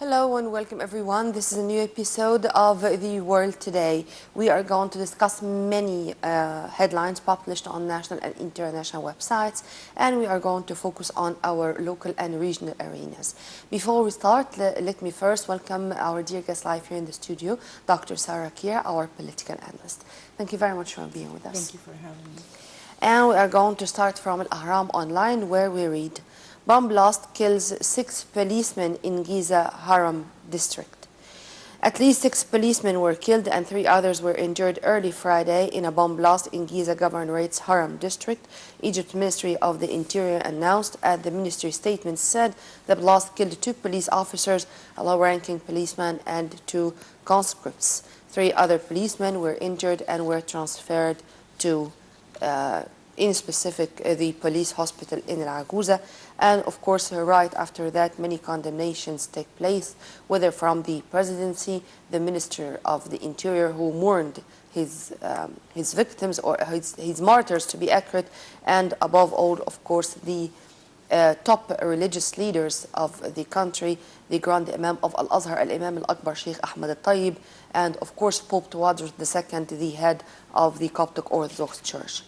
Hello and welcome everyone. This is a new episode of The World Today. We are going to discuss many headlines published on national and international websites, and we are going to focus on our local and regional arenas. Before we start, let me first welcome our dear guest live here in the studio, Dr. Sarah Kier, our political analyst. Thank you very much for being with us. Thank you for having me. And we are going to start from Al-Ahram Online, where we read, bomb blast kills 6 policemen in Giza Haram district. At least 6 policemen were killed and 3 others were injured early Friday in a bomb blast in Giza Governorate's Haram district. Egypt Ministry of the Interior announced, and the ministry statement said the blast killed 2 police officers, a low-ranking policeman, and 2 conscripts. 3 other policemen were injured and were transferred to in specific the police hospital in Al Aguza. And of course, right after that, many condemnations take place, whether from the presidency, the Minister of the Interior, who mourned his victims, or his martyrs to be accurate, and above all, of course, the top religious leaders of the country, the Grand Imam of Al-Azhar, Al-Imam Al-Akbar, Sheikh Ahmed Al-Tayyib, and of course Pope Tawadros II, the head of the Coptic Orthodox Church.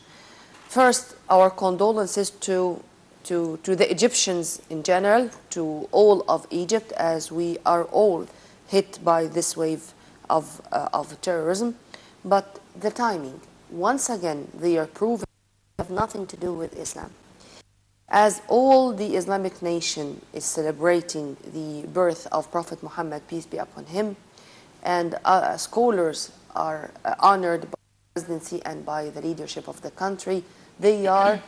First, our condolences to the Egyptians in general, to all of Egypt, as we are all hit by this wave of terrorism. But the timing, once again, they are proven to have nothing to do with Islam. As all the Islamic nation is celebrating the birth of Prophet Muhammad, peace be upon him, and scholars are honored by the presidency and by the leadership of the country, they are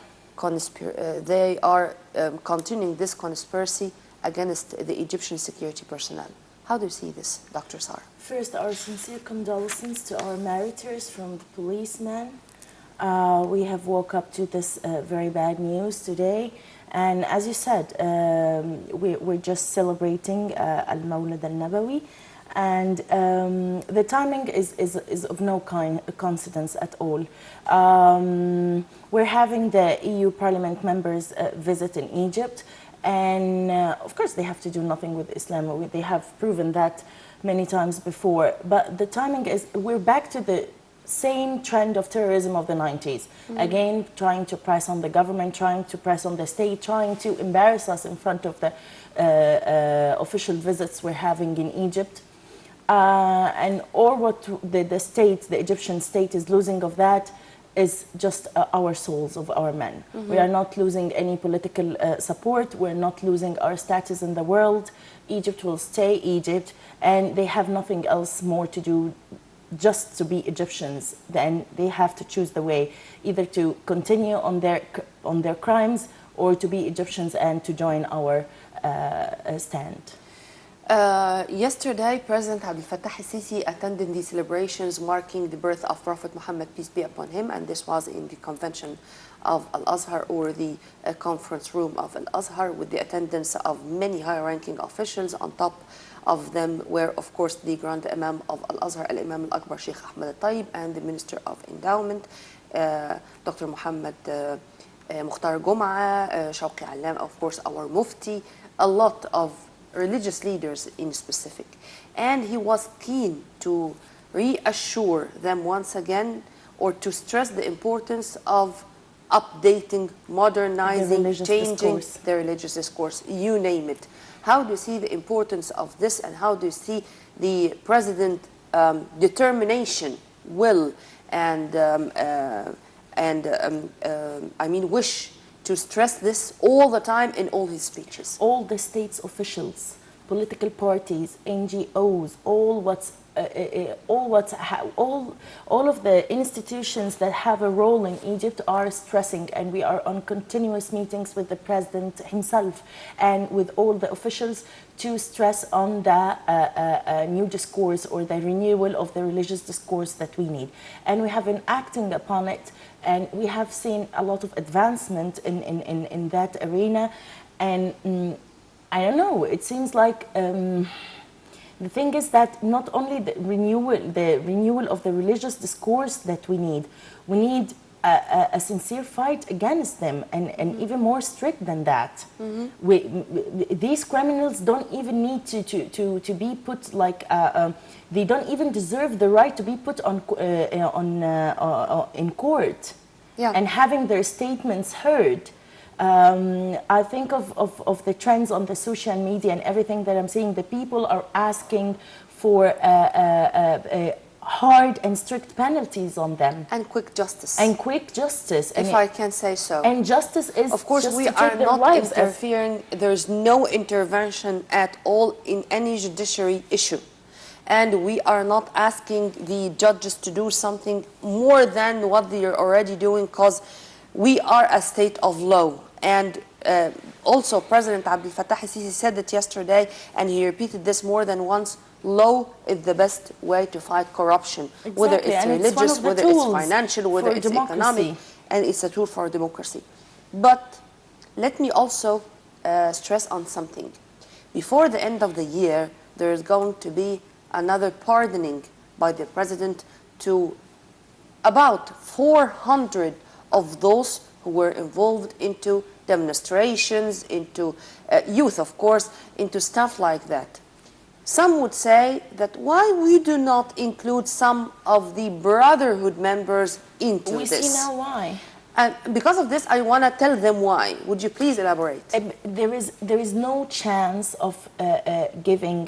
continuing this conspiracy against the Egyptian security personnel. How do you see this, Dr. Sarah? First, our sincere condolences to our martyrs from the policemen. We have woke up to this very bad news today. And as you said, we're just celebrating Al-Mawlid Al-Nabawi. And the timing is of no coincidence at all. We're having the EU Parliament members visit in Egypt, and of course they have to do nothing with Islam. They have proven that many times before. But the timing is, we're back to the same trend of terrorism of the 90s. Again, trying to press on the government, trying to press on the state, trying to embarrass us in front of the official visits we're having in Egypt. Or what the state, the Egyptian state, is losing of that is just our souls of our men. We are not losing any political support. We're not losing our status in the world. Egypt will stay Egypt, and they have nothing else more to do just to be Egyptians. Then they have to choose the way, either to continue on their crimes or to be Egyptians and to join our stand. Yesterday, President Abdel Fattah al-Sisi attended the celebrations marking the birth of Prophet Muhammad, peace be upon him, and this was in the convention of Al-Azhar, or the conference room of Al-Azhar, with the attendance of many high-ranking officials. On top of them were, of course, the Grand Imam of Al-Azhar, Al-Imam Al-Akbar, Sheikh Ahmed Al-Tayyib, and the Minister of Endowment, Dr. Muhammad Mukhtar Gum'a, Shawqi Allam, of course, our Mufti, a lot of religious leaders in specific. And he was keen to reassure them once again, or to stress the importance of updating, modernizing, changing the religious discourse, you name it. How do you see the importance of this, and how do you see the president's determination, will, and wish to stress this all the time in all his speeches? All the state's officials, political parties, NGOs, all of the institutions that have a role in Egypt are stressing, and we are on continuous meetings with the president himself and with all the officials to stress on the new discourse, or the renewal of the religious discourse that we need. And we have been acting upon it, and we have seen a lot of advancement in that arena. And I don't know, it seems like the thing is that not only the renewal of the religious discourse that we need a sincere fight against them, and even more strict than that. These criminals don't even need to be put like they don't even deserve the right to be put on in court and having their statements heard. I think of the trends on the social media and everything that I'm seeing. The people are asking for hard and strict penalties on them. And quick justice. And quick justice. If I can say so. And justice is, of course, just we to are take their not lives. interfering. There's no intervention at all in any judiciary issue. And we are not asking the judges to do something more than what they are already doing, because we are a state of law. And also, President Abdel Fattah al-Sisi said it yesterday, and he repeated this more than once: law is the best way to fight corruption, whether it's religious, whether it's financial, whether it's economic, and it's a tool for democracy. But let me also stress on something. Before the end of the year, there is going to be another pardoning by the president to about 400 of those who were involved into demonstrations, into youth, of course, into stuff like that. Some would say that why we do not include some of the Brotherhood members into this. We see now why. And because of this, I want to tell them why. Would you please elaborate? There is no chance of giving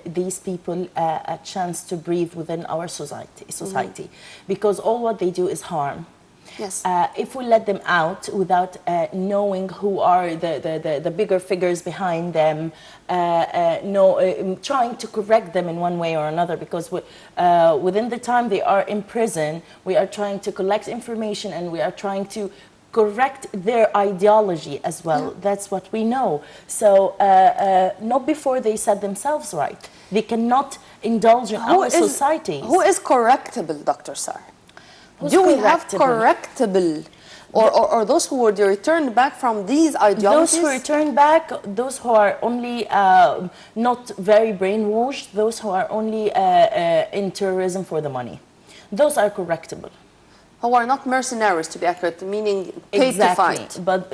these people a chance to breathe within our society, because all what they do is harm. Yes. If we let them out without knowing who are the bigger figures behind them, trying to correct them in one way or another, because within the time they are in prison, we are trying to collect information and we are trying to correct their ideology as well. Yeah. That's what we know. So not before they set themselves right. They cannot indulge in our society. Who is correctable, Dr. Sar? Do we have correctable, or those who were returned back from these ideologies? Those who returned back, those who are only not very brainwashed, those who are only in terrorism for the money. Those are correctable. Who are not mercenaries, to be accurate, meaning paid to fight. But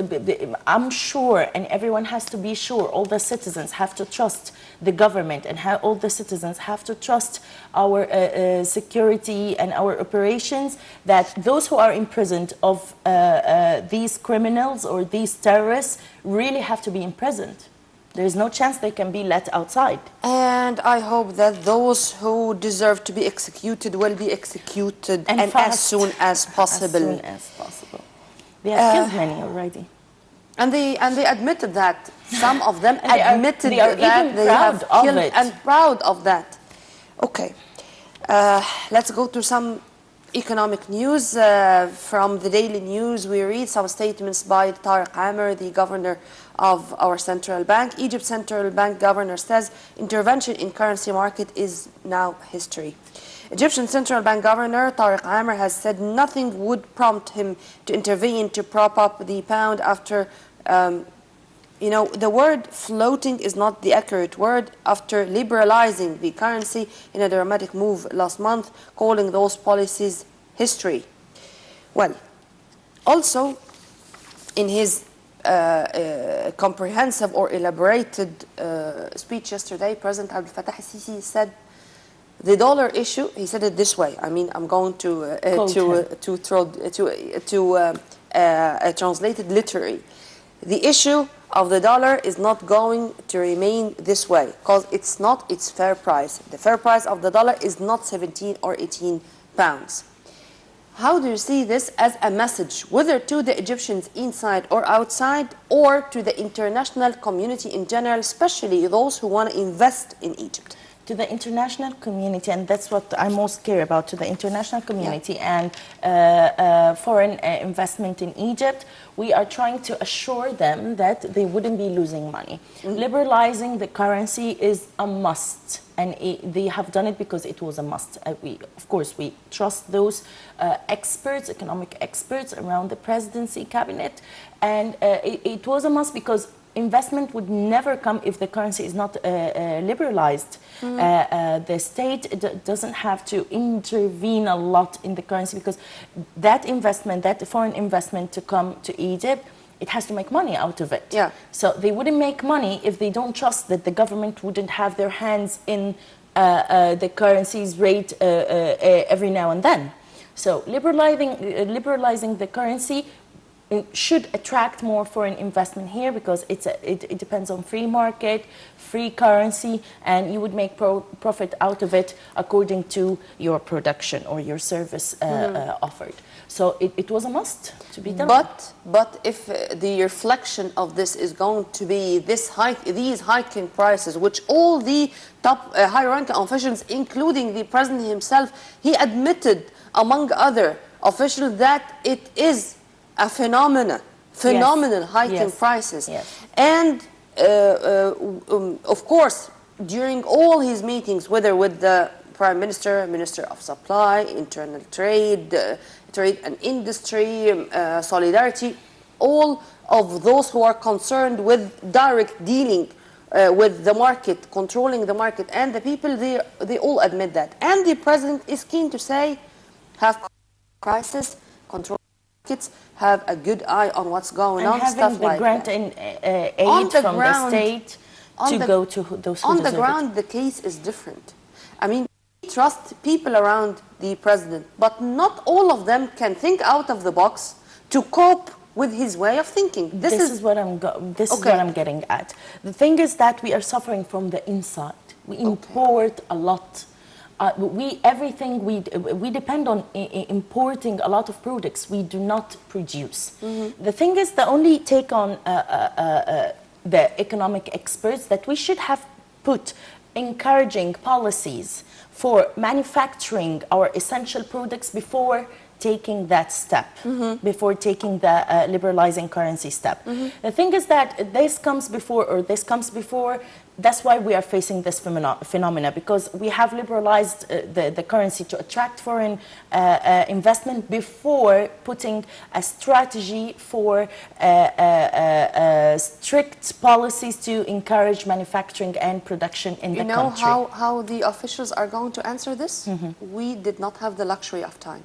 I'm sure, and everyone has to be sure, all the citizens have to trust the government, and all the citizens have to trust our security and our operations, that those who are imprisoned of these criminals or these terrorists really have to be imprisoned. There is no chance they can be let outside. And I hope that those who deserve to be executed will be executed, and as soon as possible. As soon as possible. They have killed many already. And they admitted that. Some of them admitted that they have killed, and proud of that. Okay. Let's go to some economic news. From the Daily News, we read some statements by Tariq Amr, the governor of our central bank. Egypt's central bank governor says intervention in currency market is now history. Egyptian central bank governor Tariq Amr has said nothing would prompt him to intervene to prop up the pound after, the word floating is not the accurate word, after liberalizing the currency in a dramatic move last month, calling those policies history. Well, also in his comprehensive or elaborated speech yesterday, President Abdel Fattah al-Sisi said the dollar issue. He said it this way. I mean, I'm going to translate it literally. The issue of the dollar is not going to remain this way, because it's not its fair price. The fair price of the dollar is not 17 or 18 pounds. How do you see this as a message, whether to the Egyptians inside or outside, or to the international community in general, especially those who want to invest in Egypt? To the international community, and that's what I most care about, to the international community and foreign investment in Egypt, we are trying to assure them that they wouldn't be losing money. Liberalizing the currency is a must, and they have done it because it was a must. Of course, we trust those experts, economic experts around the presidency cabinet, and it was a must because investment would never come if the currency is not liberalized. The state doesn't have to intervene a lot in the currency, because that investment, that foreign investment to come to Egypt, it has to make money out of it. Yeah. So they wouldn't make money if they don't trust that the government wouldn't have their hands in the currency's rate every now and then. So liberalizing the currency should attract more foreign investment here, because it depends on free market, free currency, and you would make profit out of it according to your production or your service offered. So it was a must to be done. But if the reflection of this is going to be these hiking prices, which all the top high-ranking officials, including the president himself, he admitted, among other officials, that it is a phenomenal hiking prices. Yes. And of course, during all his meetings, whether with the Prime Minister, Minister of Supply, Internal Trade, Trade and Industry, Solidarity, all of those who are concerned with direct dealing with the market, controlling the market and the people, they all admit that. And the president is keen to say, have crisis, control markets, have a good eye on what's going on, stuff like that. And having the grant and aid from the state to go to those who on deserve the ground, it. the case is different. I mean, we trust people around the president, but not all of them can think out of the box to cope with his way of thinking. This is what I'm getting at. The thing is that we are suffering from the inside. We import a lot. We depend on importing a lot of products we do not produce. The thing is, the only take on the economic experts that we should have put encouraging policies for manufacturing our essential products before taking that step, before taking the liberalizing currency step. The thing is that this comes before. That's why we are facing this phenomena, because we have liberalized the currency to attract foreign investment before putting a strategy for strict policies to encourage manufacturing and production in the country. You know how the officials are going to answer this? We did not have the luxury of time.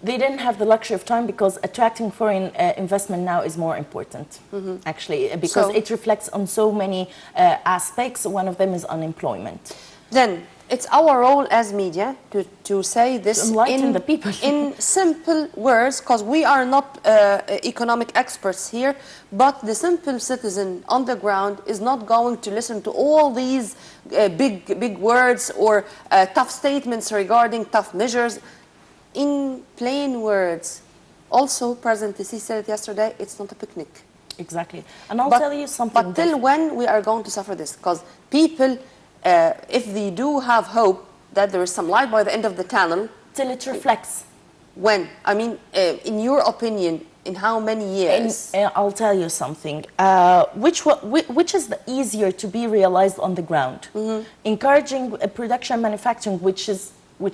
They didn't have the luxury of time because attracting foreign investment now is more important, actually, because it reflects on so many aspects. One of them is unemployment. Then it's our role as media to say this to enlighten the people in simple words, because we are not economic experts here, but the simple citizen on the ground is not going to listen to all these big words or tough statements regarding tough measures. In plain words, also President Sisi said it yesterday, it's not a picnic. Exactly. And I'll tell you something. But till when we are going to suffer this? Because people, if they do have hope that there is some light by the end of the tunnel. Till it reflects. When? I mean, in your opinion, in how many years? I'll tell you something. Which is the easier to be realized on the ground? Encouraging production manufacturing, which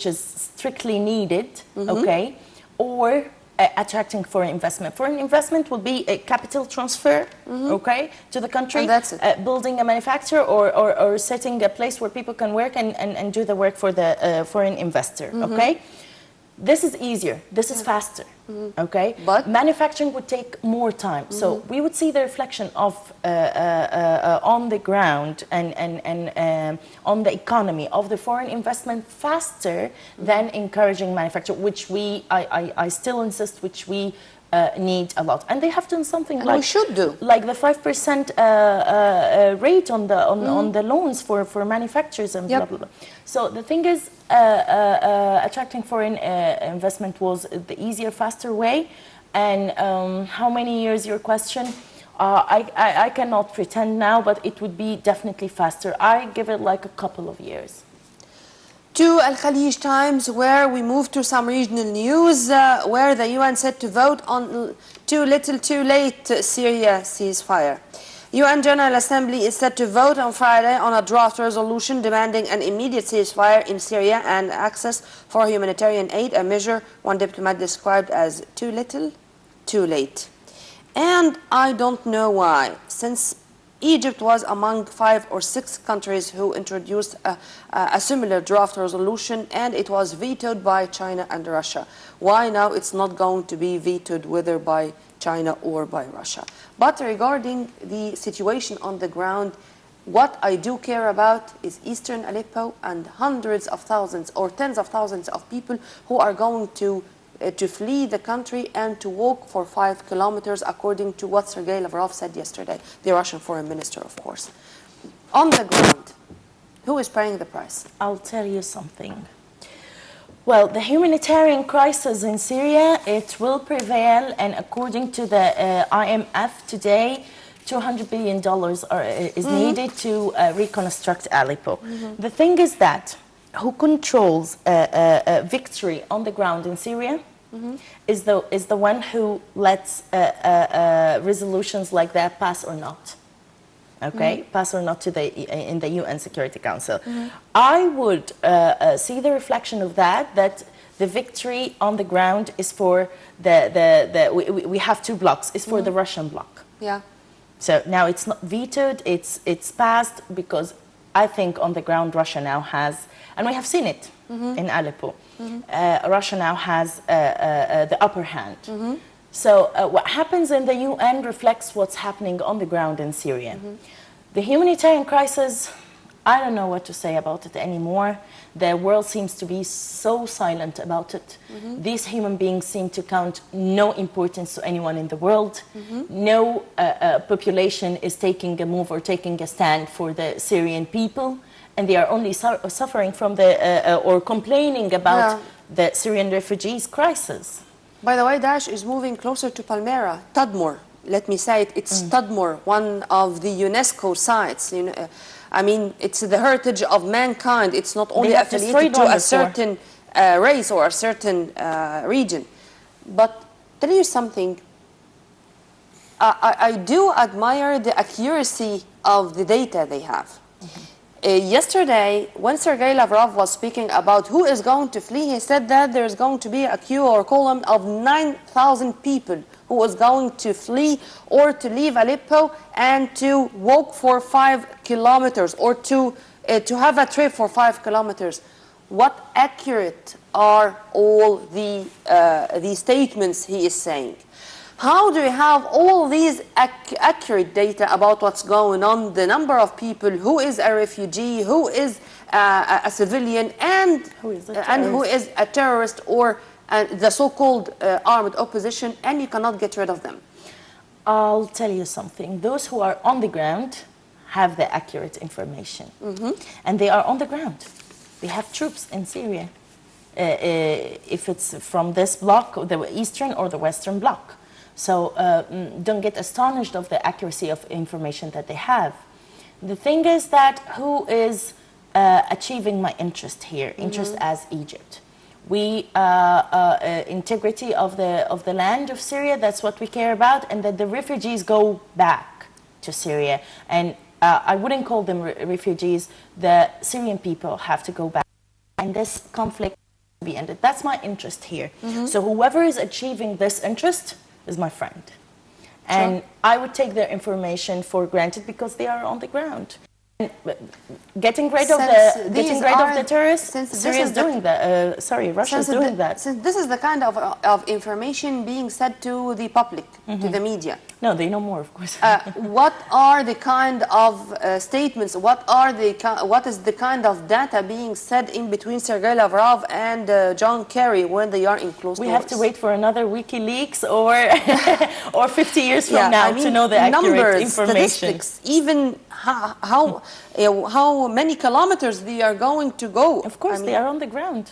is strictly needed, okay, or attracting foreign investment. Foreign investment will be a capital transfer, okay, to the country. And that's it. Building a manufacturer or setting a place where people can work and do the work for the foreign investor, okay? This is easier. This is faster, okay? But manufacturing would take more time. So we would see the reflection of on the ground and on the economy of the foreign investment faster than encouraging manufacturing, which I still insist, which we need a lot. And they have done something we should do. Like the 5% rate on the loans for manufacturers and blah, blah, blah. So the thing is, attracting foreign investment was the easier, faster way. And how many years, your question? I cannot pretend now, but it would be definitely faster. I give it like a couple of years. To Al Khalij Times, where we move to some regional news, where the UN said to vote on too little, too late Syria ceasefire. UN General Assembly is set to vote on Friday on a draft resolution demanding an immediate ceasefire in Syria and access for humanitarian aid, a measure one diplomat described as too little, too late. And I don't know why, since Egypt was among 5 or 6 countries who introduced a similar draft resolution, and it was vetoed by China and Russia. Why now it's not going to be vetoed whether by China or by Russia? But regarding the situation on the ground, what I do care about is eastern Aleppo and hundreds of thousands or tens of thousands of people who are going to flee the country and to walk for 5 kilometers, according to what Sergei Lavrov said yesterday, the Russian foreign minister, of course. On the ground, who is paying the price? I'll tell you something. Well, the humanitarian crisis in Syria, it will prevail, and according to the IMF today, $200 billion is needed to reconstruct Aleppo. The thing is that who controls victory on the ground in Syria is the one who lets resolutions like that pass or not. Okay, pass or not to in the UN Security Council. I would see the reflection of that the victory on the ground is for we have 2 blocks. It's for the Russian bloc. Yeah. So now it's not vetoed. It's passed because I think on the ground Russia now has, and we have seen it in Aleppo. Russia now has the upper hand. So what happens in the UN reflects what's happening on the ground in Syria. The humanitarian crisis, I don't know what to say about it anymore. The world seems to be so silent about it. These human beings seem to count no importance to anyone in the world. No population is taking a move or taking a stand for the Syrian people, and they are only suffering from or complaining about the Syrian refugees crisis. By the way, Daesh is moving closer to Palmyra, Tadmor. Let me say it, it's Tadmor, one of the UNESCO sites. You know, I mean, it's the heritage of mankind. It's not only affiliated to a certain race or a certain region. But tell you something, I do admire the accuracy of the data they have. Yesterday, when Sergei Lavrov was speaking about who is going to flee, he said that there's going to be a queue or column of 9,000 people who is going to flee or to leave Aleppo and to walk for 5 kilometers or to have a trip for 5 kilometers. What accurate are all the statements he is saying? How do we have all these accurate data about what's going on, the number of people, who is a refugee, who is a civilian, and who is a terrorist or the so-called armed opposition, and you cannot get rid of them? I'll tell you something. Those who are on the ground have the accurate information, and they are on the ground. We have troops in Syria, if it's from this bloc, the eastern or the western bloc. So don't get astonished of the accuracy of information that they have. The thing is that who is achieving my interest here, interest as Egypt. We, integrity of the land of Syria, that's what we care about, and that the refugees go back to Syria. And I wouldn't call them refugees, the Syrian people have to go back. And this conflict will be ended. That's my interest here. So whoever is achieving this interest is my friend. And I would take their information for granted because they are on the ground. And getting rid of the terrorists, Syria is doing that. Sorry, Russia is doing that. Since this is the kind of information being said to the public, to the media. No, they know more, of course. What are the kind of statements? What is the kind of data being said in between Sergei Lavrov and John Kerry when they are in close doors? We have to wait for another WikiLeaks or 50 years from now to know the accurate information. Statistics, even how many kilometers they are going to go. Of course, they are on the ground.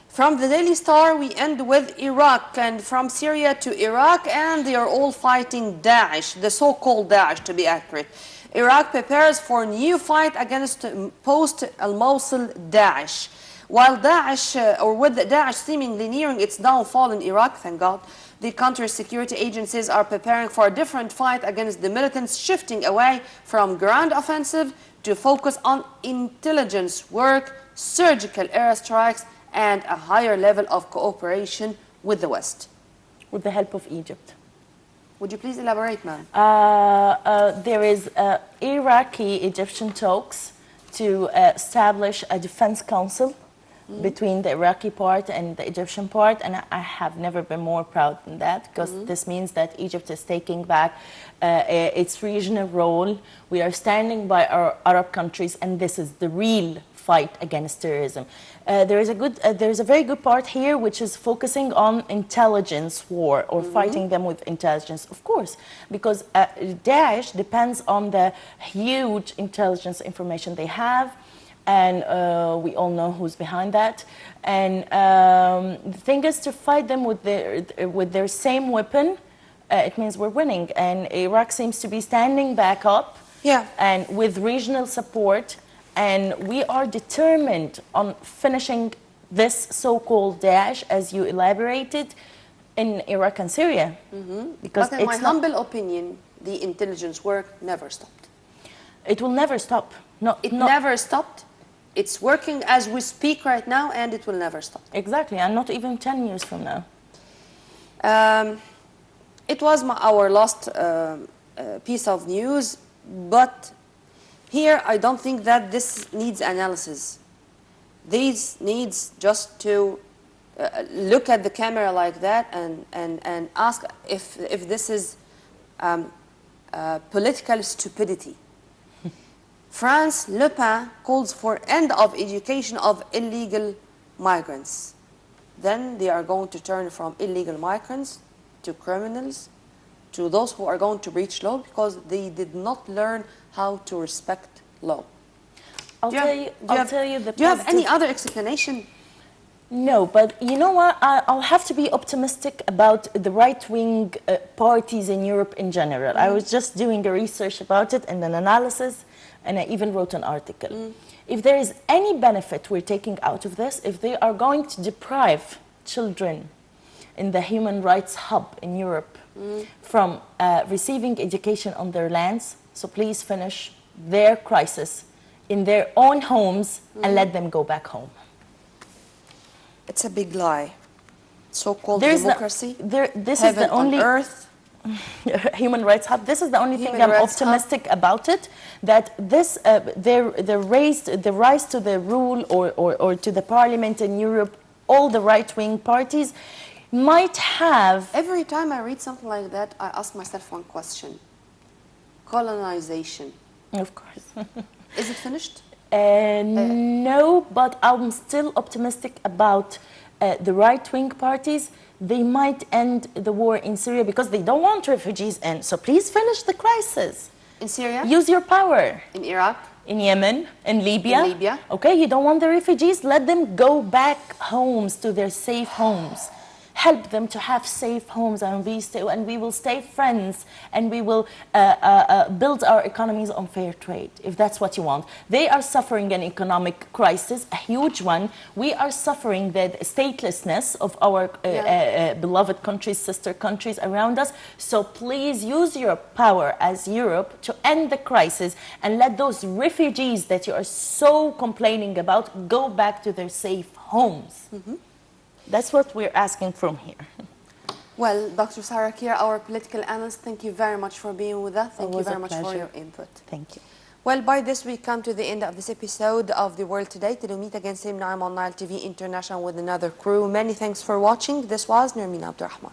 From the Daily Star, we end with Iraq, and from Syria to Iraq, and they are all fighting Daesh, the so-called Daesh, to be accurate. Iraq prepares for new fight against post-al-Mosul Daesh. While with Daesh seemingly nearing its downfall in Iraq, thank God, the country's security agencies are preparing for a different fight against the militants, shifting away from ground offensive to focus on intelligence work, surgical airstrikes, and a higher level of cooperation with the West. With the help of Egypt. Would you please elaborate, ma'am? There is Iraqi-Egyptian talks to establish a defense council between the Iraqi part and the Egyptian part, and I have never been more proud than that, because this means that Egypt is taking back its regional role. We are standing by our Arab countries, and this is the real fight against terrorism. There is a very good part here which is focusing on intelligence war, or fighting them with intelligence, of course, because Daesh depends on the huge intelligence information they have, and we all know who's behind that. And the thing is, to fight them with their same weapon, it means we're winning. And Iraq seems to be standing back up, and with regional support. And we are determined on finishing this so-called Daesh, as you elaborated, in Iraq and Syria. Because but in my humble opinion, the intelligence work never stopped. It will never stop. It never stopped. It's working as we speak right now, and it will never stop. Exactly, and not even 10 years from now. It was our last piece of news, but here, I don't think that this needs analysis. This needs just to look at the camera like that and ask if this is political stupidity. France, Le Pen calls for end of education of illegal migrants. Then they are going to turn from illegal migrants to criminals, to those who are going to breach law because they did not learn how to respect law. I'll tell you the Do you have any other explanation? No, but you know what? I'll have to be optimistic about the right-wing parties in Europe in general. I was just doing a research about it and an analysis, and I even wrote an article. If there is any benefit we're taking out of this, if they are going to deprive children in the human rights hub in Europe from receiving education on their lands, so please finish their crisis in their own homes and let them go back home. It's a big lie. So-called democracy, this is the only on earth. Human rights hub. This is the only thing I'm optimistic about it, that this the rise to the rule or to the parliament in Europe, all the right-wing parties might have... Every time I read something like that, I ask myself one question. Colonization. Of course. Is it finished? No, but I'm still optimistic about the right-wing parties. They might end the war in Syria because they don't want refugees in. So please finish the crisis. In Syria? Use your power. In Iraq? In Yemen? In Libya? In Libya. Okay, you don't want the refugees? Let them go back homes to their safe homes. Help them to have safe homes, and we will stay friends, and we will build our economies on fair trade, if that's what you want. They are suffering an economic crisis, a huge one. We are suffering the statelessness of our beloved countries, sister countries around us. So please use your power as Europe to end the crisis and let those refugees that you are so complaining about go back to their safe homes. That's what we're asking from here. Well, Dr. Sarah Kira, our political analyst, thank you very much for being with us. Thank you very much for your input. Thank you. Well, by this, we come to the end of this episode of The World Today. Till we meet again same time on Nile TV International with another crew. Many thanks for watching. This was Nermeen Abdurrahman.